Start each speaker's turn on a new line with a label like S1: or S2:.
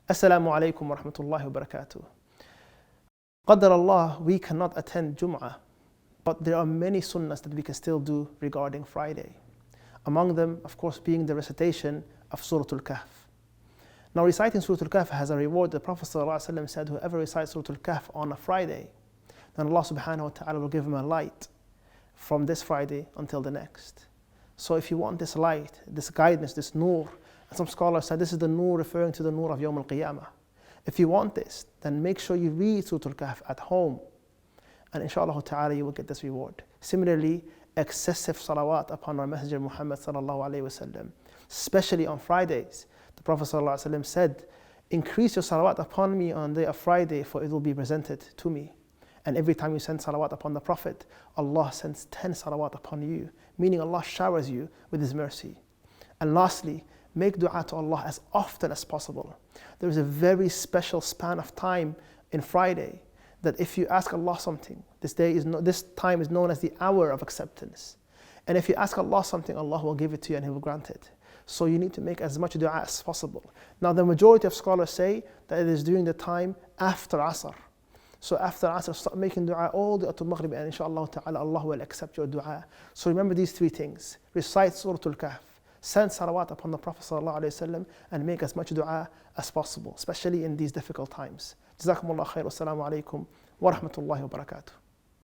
S1: Assalamu alaikum wa rahmatullahi wa barakatuh. Qadar Allah, we cannot attend Jumu'ah, but there are many sunnahs that we can still do regarding Friday. Among them, of course, being the recitation of Surah Al-Kahf. Now, reciting Surah Al-Kahf has a reward. The Prophet ﷺ said, whoever recites Surah Al-Kahf on a Friday, then Allah subhanahu wa ta'ala will give him a light from this Friday until the next. So if you want this light, this guidance, this nur, and some scholars said this is the nur referring to the nur of Yawm al-Qiyamah. If you want this, then make sure you read Surah Al-Kahf at home, and inshallah ta'ala you will get this reward. Similarly, excessive salawat upon our Messenger Muhammad sallallahu alayhi wa sallam, especially on Fridays. The Prophet sallallahu alayhi wa sallam said, increase your salawat upon me on the day of Friday, for it will be presented to me. And every time you send salawat upon the Prophet, Allah sends 10 salawat upon you, meaning Allah showers you with His mercy. And lastly, make dua to Allah as often as possible. There is a very special span of time in Friday that if you ask Allah something, this time is known as the hour of acceptance. And if you ask Allah something, Allah will give it to you and He will grant it. So you need to make as much dua as possible. Now the majority of scholars say that it is during the time after Asr. So after Asr, start making dua all the way up to Maghrib, and inshallah ta'ala Allah will accept your dua. So remember these three things. Recite Surah Al-Kahf, send salawat upon the Prophet ﷺ, and make as much dua as possible, especially in these difficult times. Jazakumullah khair. Wassalamu alaikum wa rahmatullahi wa barakatuh.